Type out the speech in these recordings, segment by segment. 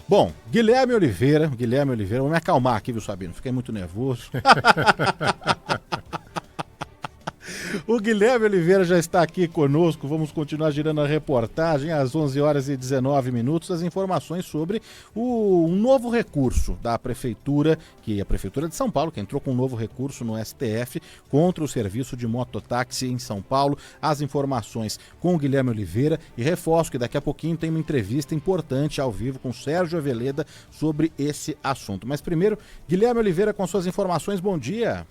Bom, Guilherme Oliveira, vou me acalmar aqui, viu, Sabino? Fiquei muito nervoso. O Guilherme Oliveira já está aqui conosco, vamos continuar girando a reportagem às 11 horas e 19 minutos, as informações sobre um novo recurso da Prefeitura, que é a Prefeitura de São Paulo, que entrou com um novo recurso no STF contra o serviço de mototáxi em São Paulo. As informações com o Guilherme Oliveira e reforço que daqui a pouquinho tem uma entrevista importante ao vivo com Sérgio Aveleda sobre esse assunto. Mas primeiro, Guilherme Oliveira com suas informações, bom dia.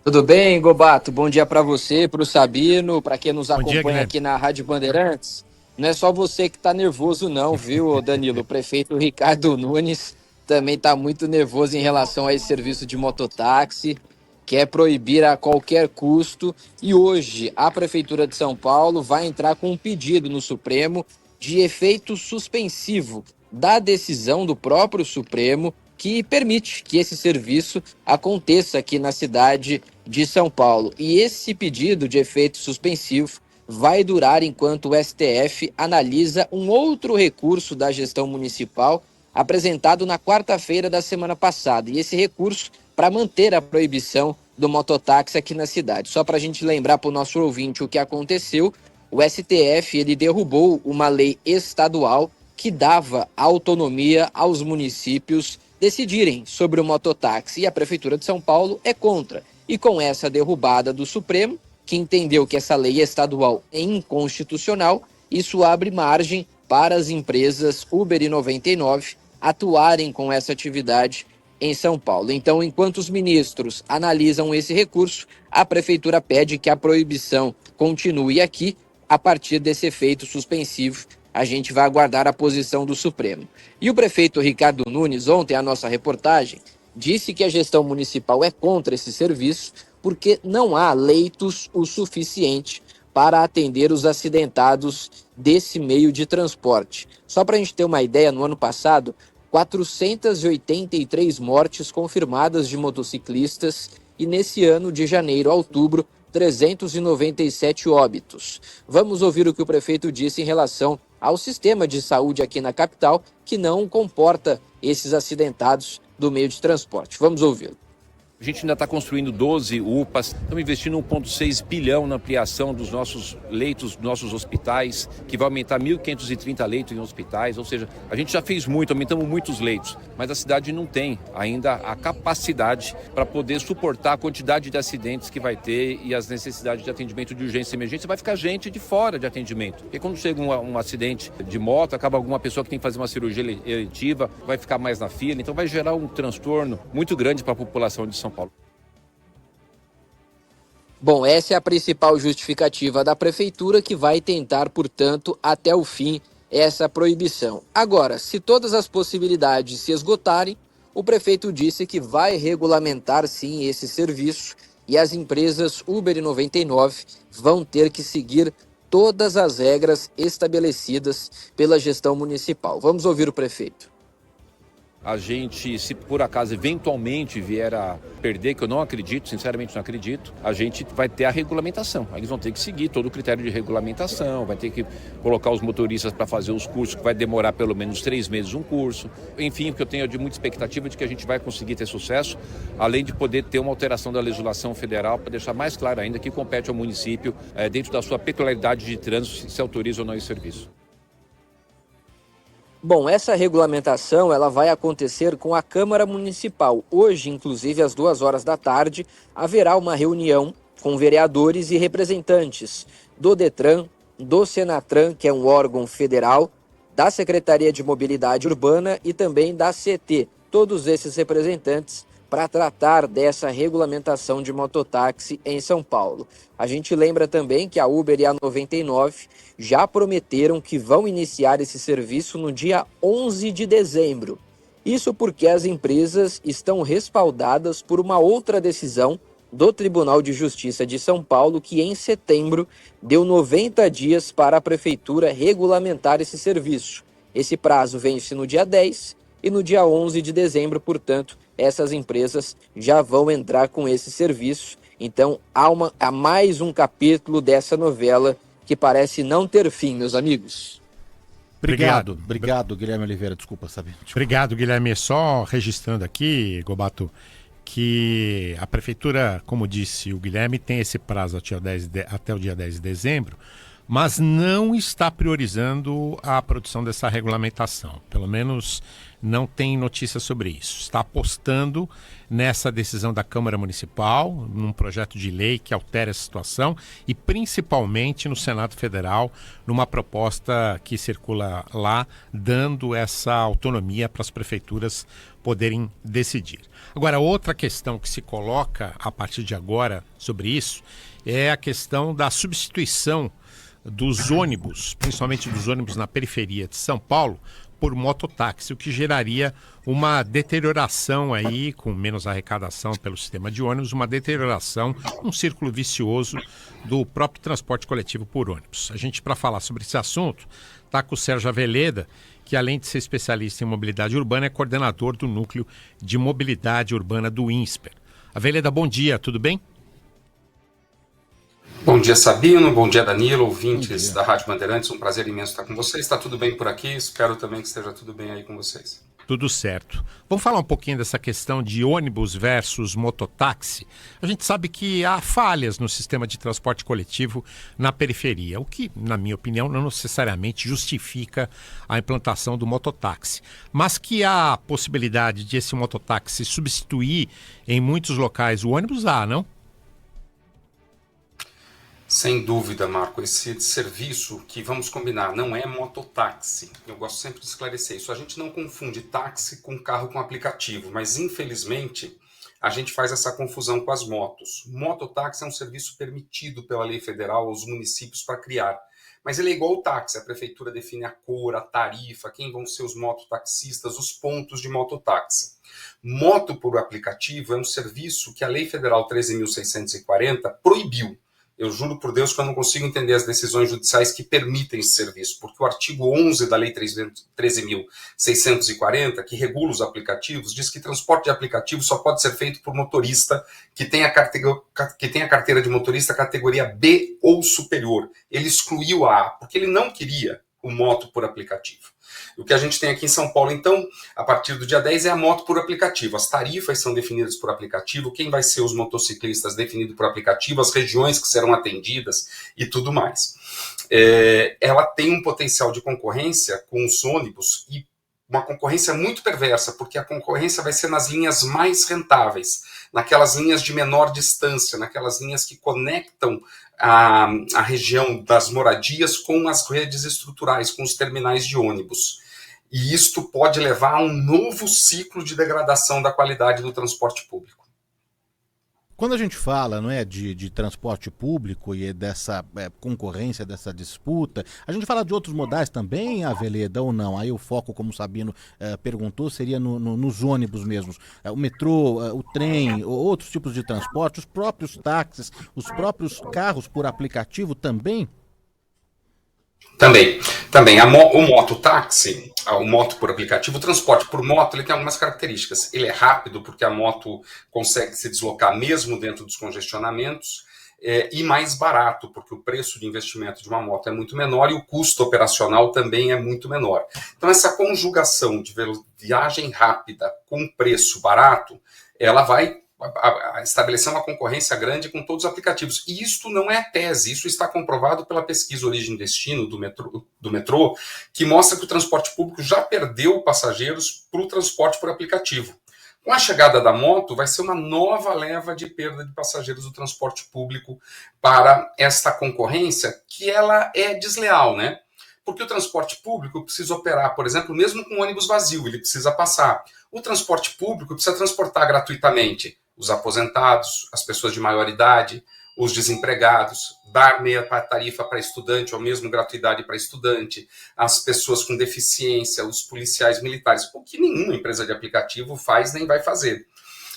Tudo bem, Gobato? Bom dia para você, para o Sabino, para quem nos acompanha aqui na Rádio Bandeirantes. Não é só você que está nervoso não, viu, Danilo? O prefeito Ricardo Nunes também está muito nervoso em relação a esse serviço de mototáxi, quer proibir a qualquer custo. E hoje a Prefeitura de São Paulo vai entrar com um pedido no Supremo de efeito suspensivo da decisão do próprio Supremo que permite que esse serviço aconteça aqui na cidade de São Paulo. E esse pedido de efeito suspensivo vai durar enquanto o STF analisa um outro recurso da gestão municipal apresentado na quarta-feira da semana passada. E esse recurso para manter a proibição do mototáxi aqui na cidade. Só para a gente lembrar para o nosso ouvinte o que aconteceu, o STF ele derrubou uma lei estadual que dava autonomia aos municípios decidirem sobre o mototáxi, e a Prefeitura de São Paulo é contra. E com essa derrubada do Supremo, que entendeu que essa lei estadual é inconstitucional, isso abre margem para as empresas Uber e 99 atuarem com essa atividade em São Paulo. Então, enquanto os ministros analisam esse recurso, a Prefeitura pede que a proibição continue aqui a partir desse efeito suspensivo. A gente vai aguardar a posição do Supremo. E o prefeito Ricardo Nunes, ontem, a nossa reportagem, disse que a gestão municipal é contra esse serviço porque não há leitos o suficiente para atender os acidentados desse meio de transporte. Só para a gente ter uma ideia, no ano passado, 483 mortes confirmadas de motociclistas e nesse ano, de janeiro a outubro, 397 óbitos. Vamos ouvir o que o prefeito disse em relação ao sistema de saúde aqui na capital, que não comporta esses acidentados do meio de transporte. Vamos ouvi-lo. A gente ainda está construindo 12 UPAs, estamos investindo 1,6 bilhão na ampliação dos nossos leitos, dos nossos hospitais, que vai aumentar 1.530 leitos em hospitais, ou seja, a gente já fez muito, aumentamos muitos leitos, mas a cidade não tem ainda a capacidade para poder suportar a quantidade de acidentes que vai ter e as necessidades de atendimento de urgência e emergência. Vai ficar gente de fora de atendimento, porque quando chega um acidente de moto, acaba alguma pessoa que tem que fazer uma cirurgia eletiva, vai ficar mais na fila, então vai gerar um transtorno muito grande para a população de São Paulo. Bom, essa é a principal justificativa da Prefeitura, que vai tentar, portanto, até o fim essa proibição. Agora, se todas as possibilidades se esgotarem, o prefeito disse que vai regulamentar sim esse serviço e as empresas Uber e 99 vão ter que seguir todas as regras estabelecidas pela gestão municipal. Vamos ouvir o prefeito. A gente, se por acaso eventualmente vier a perder, que eu não acredito, sinceramente não acredito, a gente vai ter a regulamentação. Eles vão ter que seguir todo o critério de regulamentação, vai ter que colocar os motoristas para fazer os cursos, que vai demorar pelo menos 3 meses um curso. Enfim, o que eu tenho de muita expectativa de que a gente vai conseguir ter sucesso, além de poder ter uma alteração da legislação federal para deixar mais claro ainda que compete ao município, dentro da sua peculiaridade de trânsito, se autoriza ou não esse serviço. Bom, essa regulamentação ela vai acontecer com a Câmara Municipal. Hoje, inclusive, às 2 horas da tarde, haverá uma reunião com vereadores e representantes do Detran, do Senatran, que é um órgão federal, da Secretaria de Mobilidade Urbana e também da CT. Todos esses representantes para tratar dessa regulamentação de mototáxi em São Paulo. A gente lembra também que a Uber e a 99 já prometeram que vão iniciar esse serviço no dia 11 de dezembro. Isso porque as empresas estão respaldadas por uma outra decisão do Tribunal de Justiça de São Paulo, que em setembro deu 90 dias para a Prefeitura regulamentar esse serviço. Esse prazo vence no dia 10 e no dia 11 de dezembro, portanto, essas empresas já vão entrar com esse serviço. Então, há mais um capítulo dessa novela que parece não ter fim, meus amigos. Obrigado, Guilherme Oliveira. Desculpa, Sabino. Obrigado, Guilherme. Só registrando aqui, Gobato, que a Prefeitura, como disse o Guilherme, tem esse prazo até o dia 10 de dezembro, mas não está priorizando a produção dessa regulamentação. Pelo menos não tem notícia sobre isso. Está apostando nessa decisão da Câmara Municipal, num projeto de lei que altere essa situação e principalmente no Senado Federal, numa proposta que circula lá, dando essa autonomia para as prefeituras poderem decidir. Agora, outra questão que se coloca a partir de agora sobre isso é a questão da substituição dos ônibus, principalmente dos ônibus na periferia de São Paulo, por mototáxi, o que geraria uma deterioração aí, com menos arrecadação pelo sistema de ônibus, uma deterioração, um círculo vicioso do próprio transporte coletivo por ônibus. A gente, para falar sobre esse assunto, está com o Sérgio Aveleda, que além de ser especialista em mobilidade urbana, é coordenador do Núcleo de Mobilidade Urbana do INSPER. Aveleda, bom dia, tudo bem? Bom dia, Sabino. Bom dia, Danilo, ouvintes da Rádio Bandeirantes. Um prazer imenso estar com vocês. Está tudo bem por aqui? Espero também que esteja tudo bem aí com vocês. Tudo certo. Vamos falar um pouquinho dessa questão de ônibus versus mototáxi. A gente sabe que há falhas no sistema de transporte coletivo na periferia, o que, na minha opinião, não necessariamente justifica a implantação do mototáxi, mas que há possibilidade de esse mototáxi substituir em muitos locais o ônibus, não? Sem dúvida, Marco, esse serviço que, vamos combinar, não é mototáxi. Eu gosto sempre de esclarecer isso. A gente não confunde táxi com carro com aplicativo, mas infelizmente a gente faz essa confusão com as motos. Mototáxi é um serviço permitido pela lei federal aos municípios para criar, mas ele é igual ao táxi. A prefeitura define a cor, a tarifa, quem vão ser os mototaxistas, os pontos de mototáxi. Moto por aplicativo é um serviço que a lei federal 13.640 proibiu. Eu juro por Deus que eu não consigo entender as decisões judiciais que permitem esse serviço, porque o artigo 11 da Lei 13.640, que regula os aplicativos, diz que transporte de aplicativo só pode ser feito por motorista que tenha carteira de motorista categoria B ou superior. Ele excluiu a A, porque ele não queria o moto por aplicativo. O que a gente tem aqui em São Paulo, então, a partir do dia 10 é a moto por aplicativo. As tarifas são definidas por aplicativo, quem vai ser os motociclistas definido por aplicativo, as regiões que serão atendidas e tudo mais. Ela tem um potencial de concorrência com os ônibus e uma concorrência muito perversa, porque a concorrência vai ser nas linhas mais rentáveis, naquelas linhas de menor distância, naquelas linhas que conectam a região das moradias com as redes estruturais, com os terminais de ônibus. E isto pode levar a um novo ciclo de degradação da qualidade do transporte público. Quando a gente fala, não é, de transporte público e dessa concorrência, dessa disputa, a gente fala de outros modais também, Aveleda, ou não? Aí o foco, como o Sabino perguntou, seria nos ônibus mesmos. O metrô, o trem, outros tipos de transporte, os próprios táxis, os próprios carros por aplicativo também? Também. O mototáxi, o moto por aplicativo, o transporte por moto, ele tem algumas características. Ele é rápido, porque a moto consegue se deslocar mesmo dentro dos congestionamentos, e mais barato, porque o preço de investimento de uma moto é muito menor e o custo operacional também é muito menor. Então, essa conjugação de viagem rápida com preço barato, ela vai estabelecer uma concorrência grande com todos os aplicativos. E isto não é tese, isso está comprovado pela pesquisa Origem e Destino do metrô, que mostra que o transporte público já perdeu passageiros para o transporte por aplicativo. Com a chegada da moto, vai ser uma nova leva de perda de passageiros do transporte público para esta concorrência, que ela é desleal, né? Porque o transporte público precisa operar, por exemplo, mesmo com ônibus vazio, ele precisa passar. O transporte público precisa transportar gratuitamente os aposentados, as pessoas de maior idade, os desempregados, dar meia tarifa para estudante ou mesmo gratuidade para estudante, as pessoas com deficiência, os policiais militares, o que nenhuma empresa de aplicativo faz nem vai fazer.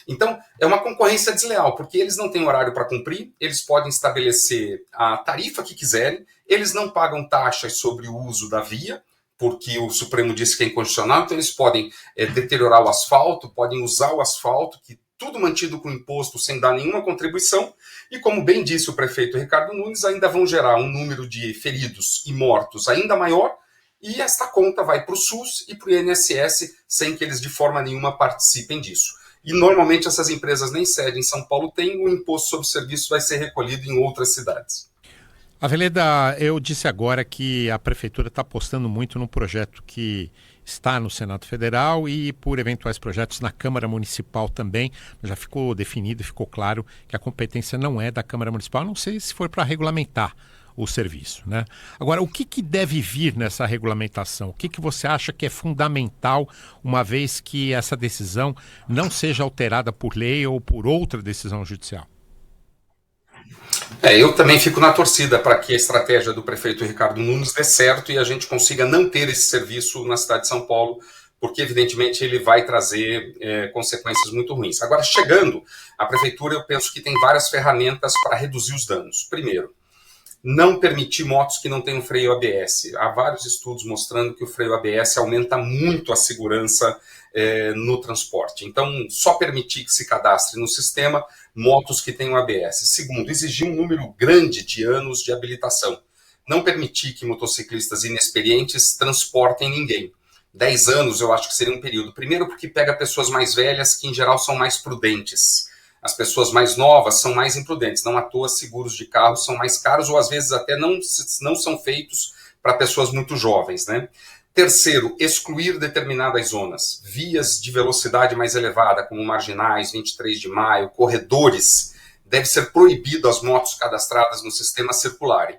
Então, é uma concorrência desleal, porque eles não têm horário para cumprir, eles podem estabelecer a tarifa que quiserem, eles não pagam taxas sobre o uso da via, porque o Supremo disse que é inconstitucional, então eles podem deteriorar o asfalto, podem usar o asfalto, que tudo mantido com imposto sem dar nenhuma contribuição, e como bem disse o prefeito Ricardo Nunes, ainda vão gerar um número de feridos e mortos ainda maior, e esta conta vai para o SUS e para o INSS sem que eles de forma nenhuma participem disso. E normalmente essas empresas nem sede em São Paulo têm, o imposto sobre serviço vai ser recolhido em outras cidades. Aveleda, eu disse agora que a Prefeitura está apostando muito no projeto que está no Senado Federal e por eventuais projetos na Câmara Municipal também. Já ficou definido, ficou claro que a competência não é da Câmara Municipal, a não sei se for para regulamentar o serviço, né? Agora, o que deve vir nessa regulamentação? O que você acha que é fundamental, uma vez que essa decisão não seja alterada por lei ou por outra decisão judicial? Eu também fico na torcida para que a estratégia do prefeito Ricardo Nunes dê certo e a gente consiga não ter esse serviço na cidade de São Paulo, porque evidentemente ele vai trazer consequências muito ruins. Agora, chegando à prefeitura, eu penso que tem várias ferramentas para reduzir os danos. Primeiro, não permitir motos que não tenham freio ABS. Há vários estudos mostrando que o freio ABS aumenta muito a segurança no transporte. Então, só permitir que se cadastre no sistema motos que tenham ABS. Segundo, exigir um número grande de anos de habilitação. Não permitir que motociclistas inexperientes transportem ninguém. 10 anos eu acho que seria um período. Primeiro porque pega pessoas mais velhas que em geral são mais prudentes. As pessoas mais novas são mais imprudentes. Não à toa seguros de carro são mais caros ou às vezes até não são feitos para pessoas muito jovens, né? Terceiro, excluir determinadas zonas, vias de velocidade mais elevada, como marginais, 23 de maio, corredores, deve ser proibido as motos cadastradas no sistema circularem.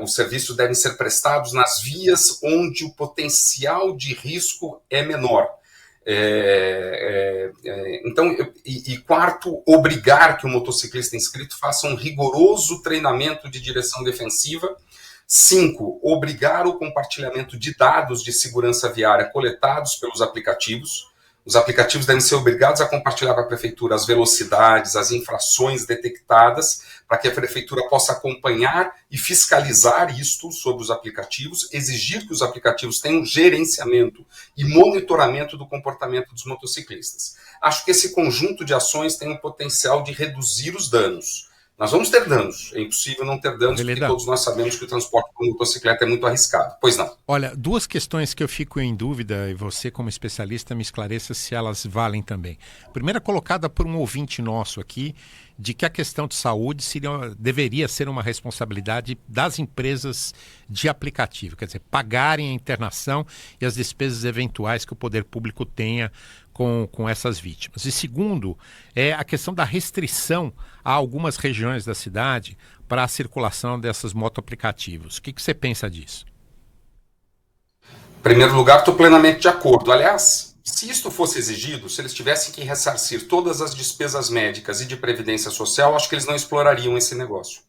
Os serviços devem ser prestados nas vias onde o potencial de risco é menor. Então, quarto, obrigar que o motociclista inscrito faça um rigoroso treinamento de direção defensiva. 5, obrigar o compartilhamento de dados de segurança viária coletados pelos aplicativos. Os aplicativos devem ser obrigados a compartilhar com a prefeitura as velocidades, as infrações detectadas, para que a prefeitura possa acompanhar e fiscalizar isto sobre os aplicativos, exigir que os aplicativos tenham gerenciamento e monitoramento do comportamento dos motociclistas. Acho que esse conjunto de ações tem o potencial de reduzir os danos. Nós vamos ter danos, é impossível não ter danos, porque todos nós sabemos que o transporte com motocicleta é muito arriscado. Pois não. Olha, duas questões que eu fico em dúvida, e você como especialista me esclareça se elas valem também. Primeira colocada por um ouvinte nosso aqui, de que a questão de saúde deveria ser uma responsabilidade das empresas de aplicativo, quer dizer, pagarem a internação e as despesas eventuais que o poder público tenha com essas vítimas. E segundo, é a questão da restrição a algumas regiões da cidade para a circulação dessas motoaplicativos. O que você pensa disso? Em primeiro lugar, estou plenamente de acordo. Aliás, se isto fosse exigido, se eles tivessem que ressarcir todas as despesas médicas e de previdência social, acho que eles não explorariam esse negócio.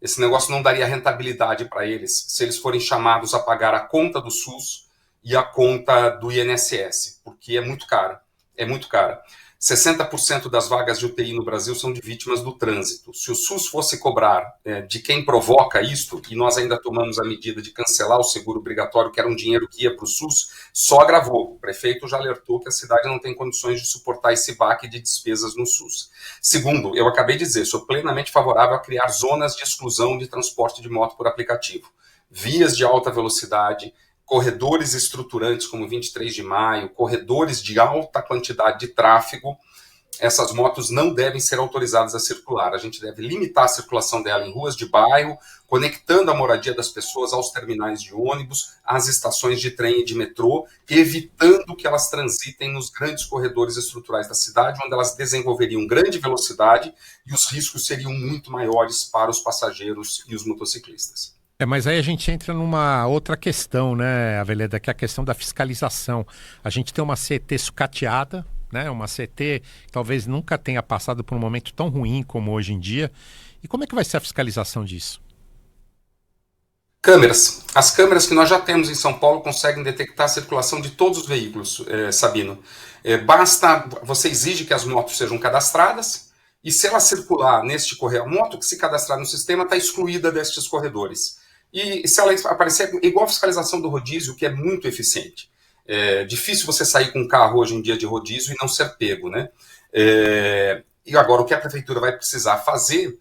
Esse negócio não daria rentabilidade para eles se eles forem chamados a pagar a conta do SUS e a conta do INSS, porque é muito cara. É muito cara. 60% das vagas de UTI no Brasil são de vítimas do trânsito. Se o SUS fosse cobrar de quem provoca isto, e nós ainda tomamos a medida de cancelar o seguro obrigatório, que era um dinheiro que ia para o SUS, só agravou. O prefeito já alertou que a cidade não tem condições de suportar esse baque de despesas no SUS. Segundo, eu acabei de dizer, sou plenamente favorável a criar zonas de exclusão de transporte de moto por aplicativo. Vias de alta velocidade, corredores estruturantes como 23 de maio, corredores de alta quantidade de tráfego, essas motos não devem ser autorizadas a circular. A gente deve limitar a circulação dela em ruas de bairro, conectando a moradia das pessoas aos terminais de ônibus, às estações de trem e de metrô, evitando que elas transitem nos grandes corredores estruturais da cidade, onde elas desenvolveriam grande velocidade e os riscos seriam muito maiores para os passageiros e os motociclistas. Mas aí a gente entra numa outra questão, né, Aveleda, que é a questão da fiscalização. A gente tem uma CET sucateada, né, uma CET que talvez nunca tenha passado por um momento tão ruim como hoje em dia. E como é que vai ser a fiscalização disso? Câmeras. As câmeras que nós já temos em São Paulo conseguem detectar a circulação de todos os veículos, Sabino. Basta, você exige que as motos sejam cadastradas, e se ela circular neste corredor, a moto que se cadastrar no sistema está excluída destes corredores. E se ela aparecer, igual a fiscalização do rodízio, que é muito eficiente. É difícil você sair com um carro hoje em dia de rodízio e não ser pego, né? E agora, o que a prefeitura vai precisar fazer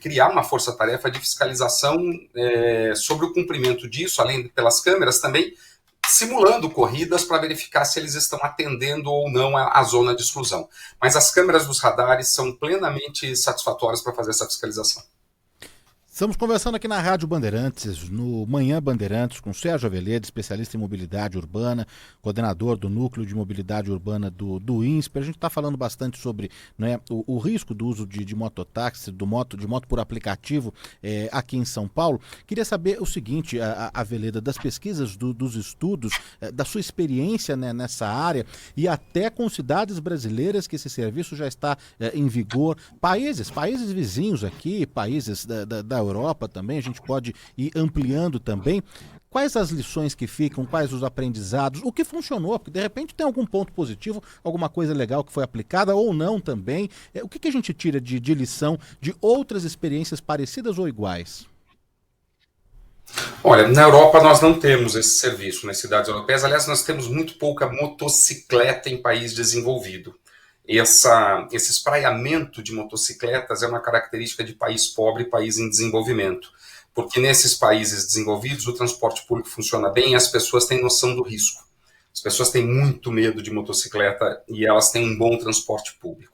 criar uma força-tarefa de fiscalização sobre o cumprimento disso, além de pelas câmeras também, simulando corridas para verificar se eles estão atendendo ou não a zona de exclusão. Mas as câmeras dos radares são plenamente satisfatórias para fazer essa fiscalização. Estamos conversando aqui na Rádio Bandeirantes, no Manhã Bandeirantes, com Sérgio Aveleda, especialista em mobilidade urbana, coordenador do Núcleo de Mobilidade Urbana do INSPER. A gente está falando bastante sobre, né, o risco do uso de mototáxi, de moto por aplicativo aqui em São Paulo. Queria saber o seguinte, Aveleda, das pesquisas, dos estudos, da sua experiência, né, nessa área e até com cidades brasileiras que esse serviço já está em vigor, países vizinhos aqui, países da Europa também, a gente pode ir ampliando também. Quais as lições que ficam, quais os aprendizados, o que funcionou, porque de repente tem algum ponto positivo, alguma coisa legal que foi aplicada ou não também. O que a gente tira de lição de outras experiências parecidas ou iguais? Olha, na Europa nós não temos esse serviço nas cidades europeias, aliás, nós temos muito pouca motocicleta em país desenvolvido. Esse espraiamento de motocicletas é uma característica de país pobre e país em desenvolvimento, porque nesses países desenvolvidos o transporte público funciona bem e as pessoas têm noção do risco. As pessoas têm muito medo de motocicleta e elas têm um bom transporte público.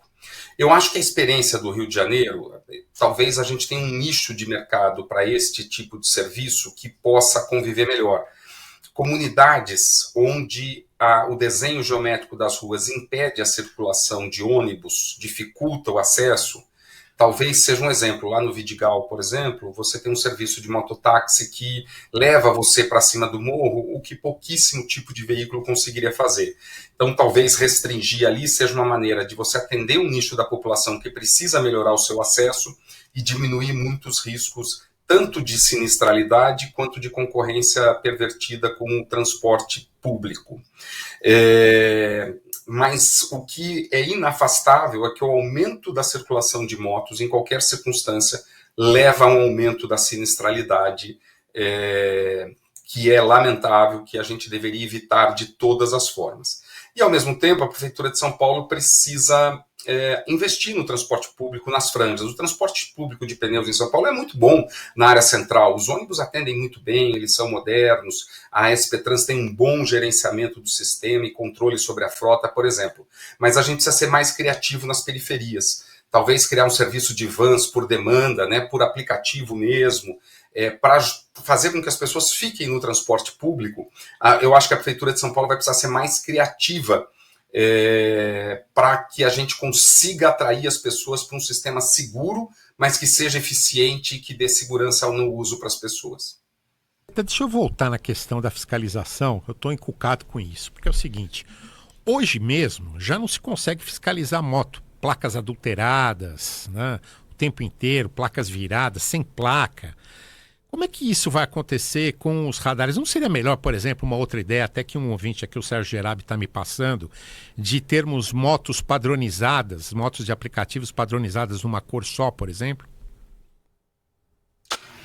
Eu acho que a experiência do Rio de Janeiro, talvez a gente tenha um nicho de mercado para este tipo de serviço que possa conviver melhor. Comunidades onde o desenho geométrico das ruas impede a circulação de ônibus, dificulta o acesso, talvez seja um exemplo. Lá no Vidigal, por exemplo, você tem um serviço de mototáxi que leva você para cima do morro, o que pouquíssimo tipo de veículo conseguiria fazer. Então, talvez restringir ali seja uma maneira de você atender um nicho da população que precisa melhorar o seu acesso e diminuir muitos riscos, tanto de sinistralidade quanto de concorrência pervertida com o transporte público. Mas o que é inafastável é que o aumento da circulação de motos, em qualquer circunstância, leva a um aumento da sinistralidade, que é lamentável, que a gente deveria evitar de todas as formas. E, ao mesmo tempo, a Prefeitura de São Paulo precisa investir no transporte público nas franjas. O transporte público de pneus em São Paulo é muito bom na área central. Os ônibus atendem muito bem, eles são modernos. A SP Trans tem um bom gerenciamento do sistema e controle sobre a frota, por exemplo. Mas a gente precisa ser mais criativo nas periferias. Talvez criar um serviço de vans por demanda, né, por aplicativo mesmo, para fazer com que as pessoas fiquem no transporte público. Eu acho que a Prefeitura de São Paulo vai precisar ser mais criativa para que a gente consiga atrair as pessoas para um sistema seguro, mas que seja eficiente e que dê segurança no uso para as pessoas. Deixa eu voltar na questão da fiscalização, eu estou encucado com isso, porque é o seguinte, hoje mesmo já não se consegue fiscalizar moto, placas adulteradas, né, o tempo inteiro, placas viradas, sem placa. Como é que isso vai acontecer com os radares? Não seria melhor, por exemplo, uma outra ideia, até que um ouvinte aqui, o Sérgio Gerabi, está me passando, de termos motos padronizadas, motos de aplicativos padronizadas numa cor só, por exemplo?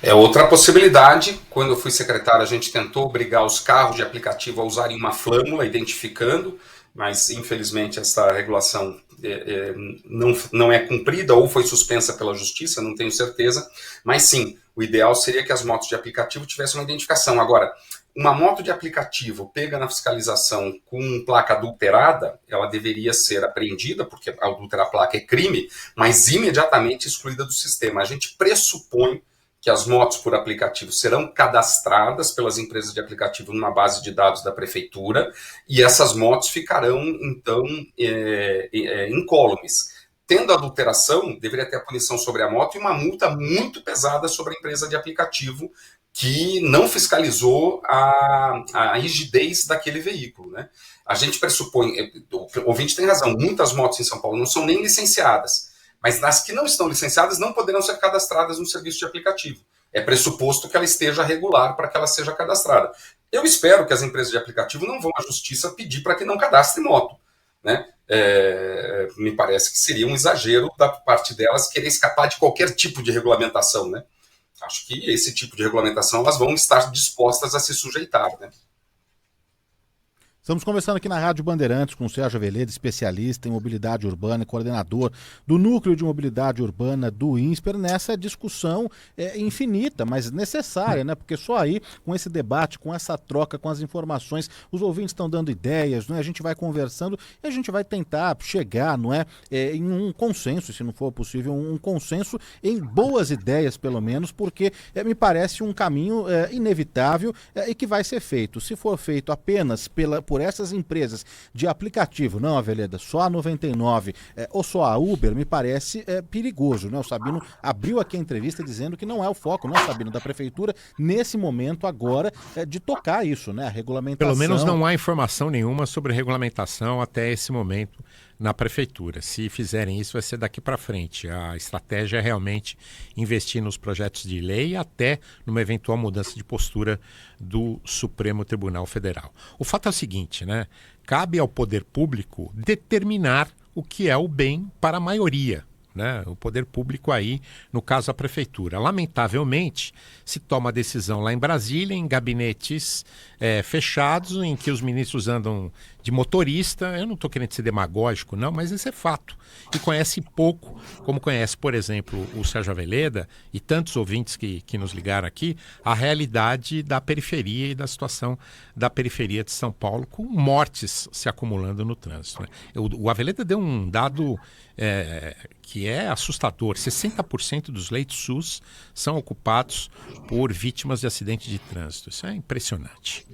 É outra possibilidade. Quando eu fui secretário, a gente tentou obrigar os carros de aplicativo a usarem uma flâmula, identificando, mas infelizmente essa regulação não é cumprida ou foi suspensa pela justiça, não tenho certeza, mas sim, o ideal seria que as motos de aplicativo tivessem uma identificação. Agora, uma moto de aplicativo pega na fiscalização com placa adulterada, ela deveria ser apreendida, porque adulterar a placa é crime, mas imediatamente excluída do sistema. A gente pressupõe que as motos por aplicativo serão cadastradas pelas empresas de aplicativo numa base de dados da prefeitura e essas motos ficarão, então, incólumes. Tendo adulteração, deveria ter a punição sobre a moto e uma multa muito pesada sobre a empresa de aplicativo que não fiscalizou a rigidez daquele veículo, né? A gente pressupõe, o ouvinte tem razão, muitas motos em São Paulo não são nem licenciadas, mas as que não estão licenciadas não poderão ser cadastradas no serviço de aplicativo. É pressuposto que ela esteja regular para que ela seja cadastrada. Eu espero que as empresas de aplicativo não vão à justiça pedir para que não cadastre moto, né? Me parece que seria um exagero da parte delas querer escapar de qualquer tipo de regulamentação, né? Acho que esse tipo de regulamentação elas vão estar dispostas a se sujeitar, né? Estamos conversando aqui na Rádio Bandeirantes com o Sérgio Aveleda, especialista em mobilidade urbana e coordenador do Núcleo de Mobilidade Urbana do INSPER, nessa discussão infinita, mas necessária, né? Porque só aí, com esse debate, com essa troca, com as informações, os ouvintes estão dando ideias, né? A gente vai conversando e a gente vai tentar chegar, não é, em um consenso, se não for possível, um consenso em boas ideias, pelo menos, porque me parece um caminho inevitável e que vai ser feito. Se for feito apenas por essas empresas de aplicativo, não, Aveleda, só a 99 ou só a Uber, me parece perigoso, né? O Sabino abriu aqui a entrevista dizendo que não é o foco, não, Sabino, da Prefeitura, nesse momento agora, de tocar isso, né? A regulamentação... Pelo menos não há informação nenhuma sobre regulamentação até esse momento na Prefeitura. Se fizerem isso, vai ser daqui para frente. A estratégia é realmente investir nos projetos de lei até numa eventual mudança de postura do Supremo Tribunal Federal. O fato é o seguinte, né? Cabe ao poder público determinar o que é o bem para a maioria, né? O poder público aí, no caso a Prefeitura. Lamentavelmente, se toma a decisão lá em Brasília, em gabinetes fechados, em que os ministros andam de motorista. Eu não estou querendo ser demagógico, não, mas esse é fato. E conhece pouco, como conhece, por exemplo, o Sérgio Aveleda e tantos ouvintes que nos ligaram aqui, a realidade da periferia e da situação da periferia de São Paulo, com mortes se acumulando no trânsito, né? O Aveleda deu um dado que é assustador. 60% dos leitos SUS são ocupados por vítimas de acidente de trânsito. Isso é impressionante.